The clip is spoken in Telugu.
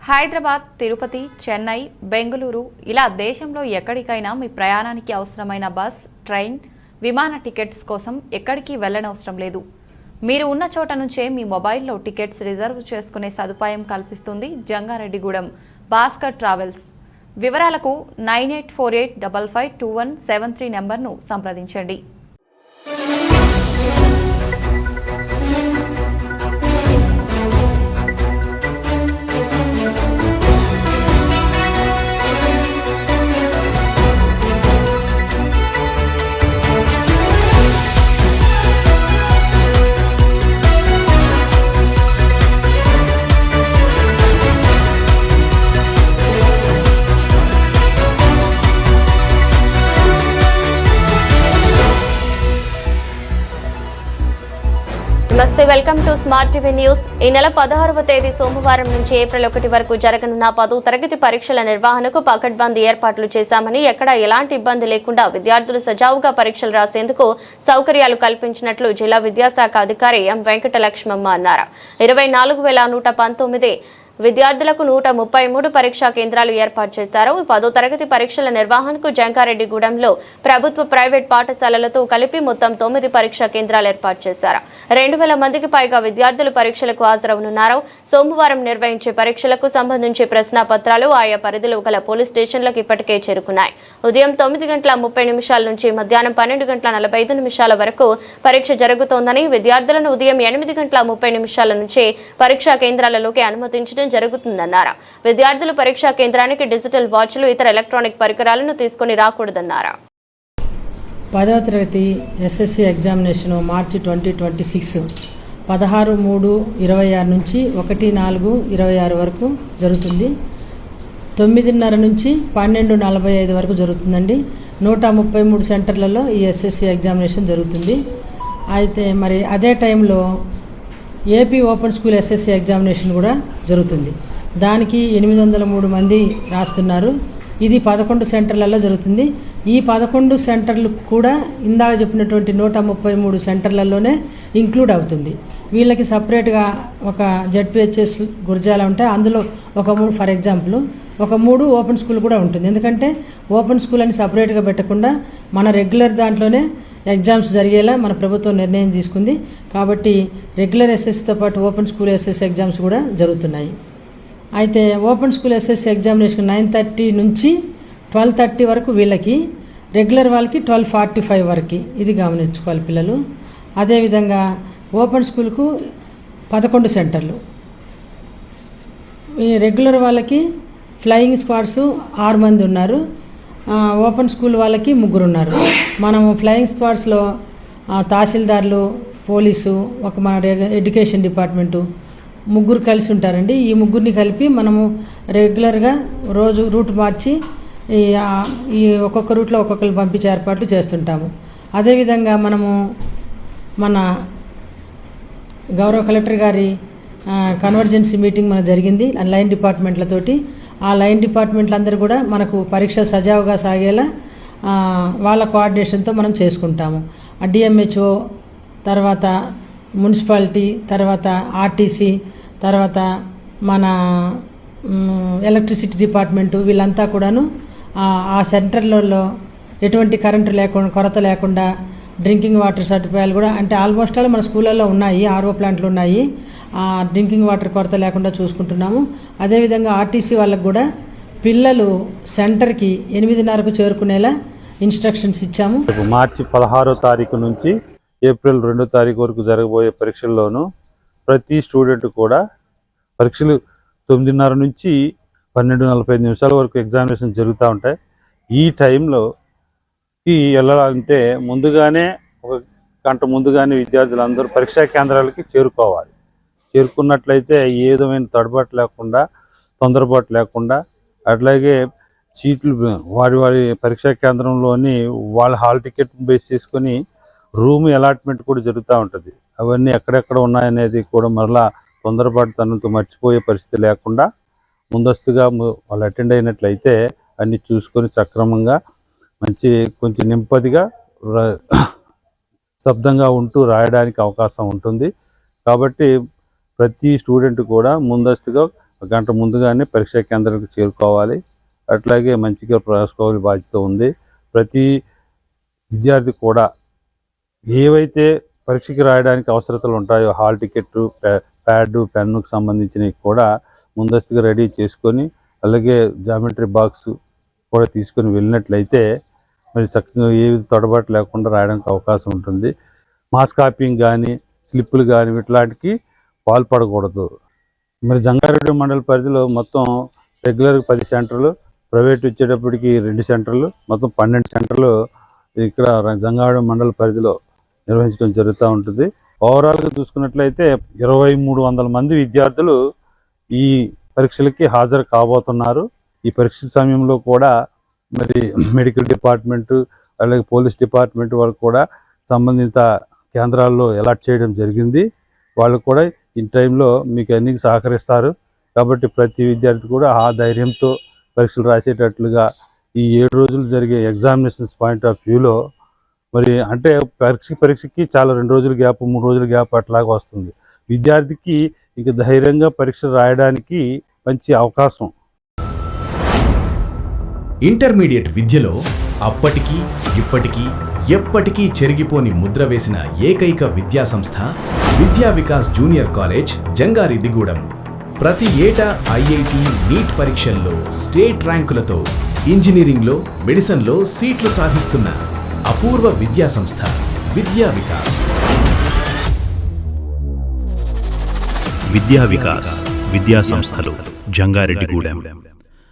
హైదరాబాద్, తిరుపతి, చెన్నై, బెంగళూరు ఇలా దేశంలో ఎక్కడికైనా మీ ప్రయాణానికి అవసరమైన బస్, ట్రైన్, విమాన టికెట్స్ కోసం ఎక్కడికి వెళ్ళనవసరం లేదు. మీరు ఉన్న చోట నుంచే మీ మొబైల్లో టికెట్స్ రిజర్వ్ చేసుకునే సదుపాయం కల్పిస్తుంది జంగారెడ్డిగూడెం భాస్కర్ ట్రావెల్స్. వివరాలకు 9848552173 నెంబర్ను సంప్రదించండి. నమస్తే, welcome to smart TV news. ఈ నెల 16వ తేదీ సోమవారం నుంచి ఏప్రిల్ 1 వరకు జరగనున్న 10వ తరగతి పరీక్షల నిర్వహణకు పకడ్బందీ ఏర్పాట్లు చేశామని, ఎక్కడా ఎలాంటి ఇబ్బంది లేకుండా విద్యార్థులు సజావుగా పరీక్షలు రాసేందుకు సౌకర్యాలు కల్పించినట్లు జిల్లా విద్యాశాఖ అధికారి ఎం వెంకటలక్ష్మమ్మ అన్నారు. 24,119 విద్యార్థులకు 133 పరీక్షా కేంద్రాలు ఏర్పాటు చేశారు. 10వ తరగతి పరీక్షల నిర్వహణకు జంగారెడ్డిగూడెంలో ప్రభుత్వ ప్రైవేట్ పాఠశాలలతో కలిపి మొత్తం 9 పరీక్షా కేంద్రాలు ఏర్పాటు చేశారు. 2,000 మందికి పైగా విద్యార్థులు పరీక్షలకు హాజరవునున్నారు. సోమవారం నిర్వహించే పరీక్షలకు సంబంధించి ప్రశ్నాపత్రాలు ఆయా పరిధిలో గల పోలీస్ స్టేషన్లకు ఇప్పటికే చేరుకున్నాయి. ఉదయం 9:30 నుంచి మధ్యాహ్నం 12:45 వరకు పరీక్ష జరుగుతోందని, విద్యార్థులను ఉదయం 8:30 నుంచి పరీక్షా కేంద్రాలలోకి అనుమతించడం జరుగుతుందన్నారు. విద్యార్థులు పరీక్షా కేంద్రానికి డిజిటల్ వాచ్లు, ఇతర ఎలక్ట్రానిక్ పరికరాలను తీసుకుని రాకూడదన్నారు. 10వ తరగతి ఎస్ఎస్సి ఎగ్జామినేషన్ మార్చి 2026 16/3/26 నుంచి 1/4/26 వరకు జరుగుతుంది. 9:30 నుంచి 12:45 వరకు జరుగుతుందండి. 133 సెంటర్లలో ఈ ఎస్ఎస్సి ఎగ్జామినేషన్ జరుగుతుంది. అయితే మరి అదే టైంలో AP open school SSC examination కూడా జరుగుతుంది. దానికి 803 మంది రాస్తున్నారు. ఇది 11 సెంటర్లలో జరుగుతుంది. ఈ 11 సెంటర్లు కూడా ఇందాక చెప్పినటువంటి 133 సెంటర్లలోనే ఇంక్లూడ్ అవుతుంది. వీళ్ళకి సపరేట్గా ఒక జెడ్పిహెచ్ఎస్ గురజాల ఉంటాయి. అందులో ఒక 3 ఫర్ ఎగ్జాంపుల్ ఒక 3 ఓపెన్ స్కూల్ కూడా ఉంటుంది. ఎందుకంటే ఓపెన్ స్కూల్ అని సపరేట్గా పెట్టకుండా మన రెగ్యులర్ దాంట్లోనే ఎగ్జామ్స్ జరిగేలా మన ప్రభుత్వం నిర్ణయం తీసుకుంది. కాబట్టి రెగ్యులర్ ఎస్ఎస్సితో పాటు ఓపెన్ స్కూల్ ఎస్ఎస్సి ఎగ్జామ్స్ కూడా జరుగుతున్నాయి. అయితే ఓపెన్ స్కూల్ ఎస్ఎస్సి ఎగ్జామినేషన్ 9:30 నుంచి 12:30 వరకు వీళ్ళకి, రెగ్యులర్ వాళ్ళకి 12:45 వరకు. ఇది గమనించుకోవాలి పిల్లలు. అదేవిధంగా ఓపెన్ స్కూల్కు 11 సెంటర్లు, ఈ రెగ్యులర్ వాళ్ళకి ఫ్లయింగ్ స్క్వాడ్స్ 6 మంది ఉన్నారు. ఓపెన్ స్కూల్ వాళ్ళకి 3 ఉన్నారు. మనము ఫ్లయింగ్ స్క్వాడ్స్లో తహసీల్దార్లు, పోలీసు, ఒక మన ఎడ్యుకేషన్ డిపార్ట్మెంటు 3 కలిసి ఉంటారండి. ఈ 3ని కలిపి మనము రెగ్యులర్గా రోజు రూట్ మార్చి ఈ ఒక్కొక్క రూట్లో ఒక్కొక్కరు పంపించే ఏర్పాట్లు చేస్తుంటాము. అదేవిధంగా మనము మన గౌరవ కలెక్టర్ గారి కన్వర్జెన్సీ మీటింగ్ మనకు జరిగింది లైన్ డిపార్ట్మెంట్లతోటి. ఆ లైన్ డిపార్ట్మెంట్లు అందరూ కూడా మనకు పరీక్ష సజావుగా సాగేలా వాళ్ళ కోఆర్డినేషన్తో మనం చేసుకుంటాము. డిఎంహెచ్ఓ, తర్వాత మున్సిపాలిటీ, తర్వాత ఆర్టీసీ, తర్వాత మన ఎలక్ట్రిసిటీ డిపార్ట్మెంటు, వీళ్ళంతా కూడాను ఆ సెంటర్లలో ఎటువంటి కరెంటు లేకుండా, కొరత లేకుండా డ్రింకింగ్ వాటర్ సదుపాయాలు కూడా, అంటే ఆల్మోస్ట్ ఆల్ మన స్కూళ్ళల్లో ఉన్నాయి, ఆర్ఓ ప్లాంట్లు ఉన్నాయి. డ్రింకింగ్ వాటర్ కొరత లేకుండా చూసుకుంటున్నాము. అదేవిధంగా ఆర్టీసీ వాళ్ళకు కూడా పిల్లలు సెంటర్కి 8:30కు చేరుకునేలా ఇన్స్ట్రక్షన్స్ ఇచ్చాము. మార్చి 16వ తారీఖు నుంచి ఏప్రిల్ 2వ తారీఖు వరకు జరగబోయే పరీక్షల్లోనూ ప్రతి స్టూడెంట్ కూడా పరీక్షలు 9:30 నుంచి 12:45 వరకు ఎగ్జామినేషన్ జరుగుతూ ఉంటాయి. ఈ టైంలోకి వెళ్ళాలంటే ముందుగానే 1 గంట ముందుగానే విద్యార్థులందరూ పరీక్షా కేంద్రాలకి చేరుకోవాలి. చేరుకున్నట్లయితే ఏ విధమైన తడబాటు లేకుండా, తొందరపాటు లేకుండా, అట్లాగే సీట్లు వారి పరీక్షా కేంద్రంలోని వాళ్ళ హాల్ టికెట్ బేస్ చేసుకొని రూమ్ అలాట్మెంట్ కూడా జరుగుతూ ఉంటుంది. అవన్నీ ఎక్కడెక్కడ ఉన్నాయనేది కూడా మరలా తొందరపాటు తనతో మర్చిపోయే పరిస్థితి లేకుండా ముందస్తుగా వాళ్ళు అటెండ్ అయినట్లయితే అన్నీ చూసుకొని సక్రమంగా కొంచెం నెమ్మదిగా శబ్దంగా ఉంటూ రాయడానికి అవకాశం ఉంటుంది. కాబట్టి ప్రతి స్టూడెంట్ కూడా ముందస్తుగా గంట ముందుగానే పరీక్షా కేంద్రానికి చేరుకోవాలి. అట్లాగే మంచిగా రాసుకోవాలి బాధ్యత ఉంది. ప్రతి విద్యార్థి కూడా ఏవైతే పరీక్షకి రాయడానికి అవసరతలు ఉంటాయో హాల్ టికెట్, ప్యాడ్, పెన్నుకు సంబంధించినవి కూడా ముందస్తుగా రెడీ చేసుకొని, అలాగే జామెట్రీ బాక్స్ కూడా తీసుకొని వెళ్ళినట్లయితే మరి చక్కగా ఏ తడబాటు లేకుండా రాయడానికి అవకాశం ఉంటుంది. మాస్ కాపీయింగ్ కానీ, స్లిప్పులు కానీ వీటిలాంటికి పాల్పడకూడదు. మరి జంగారెడ్డి మండల పరిధిలో మొత్తం రెగ్యులర్గా 10 సెంటర్లు, ప్రైవేట్ వచ్చేటప్పటికి 2 సెంటర్లు, మొత్తం 12 సెంటర్లు ఇక్కడ జంగారెడ్డి మండల పరిధిలో నిర్వహించడం జరుగుతూ ఉంటుంది. ఓవరాల్గా చూసుకున్నట్లయితే 2300 మంది విద్యార్థులు ఈ పరీక్షలకి హాజరు కాబోతున్నారు. ఈ పరీక్ష సమయంలో కూడా మరి మెడికల్ డిపార్ట్మెంటు, అలాగే పోలీస్ డిపార్ట్మెంట్ వాళ్ళు కూడా సంబంధిత కేంద్రాల్లో అలాట్ చేయడం జరిగింది. వాళ్ళు కూడా ఈ టైంలో మీకు అన్ని సహకరిస్తారు. కాబట్టి ప్రతి విద్యార్థి కూడా ఆ ధైర్యంతో పరీక్షలు రాసేటట్లుగా ఈ 7 రోజులు జరిగే ఎగ్జామినేషన్స్ పాయింట్ ఆఫ్ వ్యూలో మరి అంటే పరీక్షకి చాలా 2 రోజుల గ్యాప్, 3 రోజుల గ్యాప్ అట్లాగా వస్తుంది. విద్యార్థికి ఇక ధైర్యంగా పరీక్ష రాయడానికి మంచి అవకాశం. ఇంటర్మీడియట్ విద్యలో అప్పటికీ ఇప్పటికీ ఎప్పటికీ చెరిగిపోని ముద్ర వేసిన ఏకైక విద్యా సంస్థ విద్యా వికాస్ జూనియర్ కాలేజ్ జంగారెడ్డిగూడెం. ప్రతి ఏటా ఐఐటి, నీట్ పరీక్షల్లో స్టేట్ ర్యాంకులతో ఇంజనీరింగ్లో, మెడిసిన్లో సీట్లు సాధిస్తున్న అపూర్వ విద్యా సంస్థ విద్యా వికాస్. విద్యా వికాస్ విద్యా సంస్థలు జంగారెడ్డిగూడెం.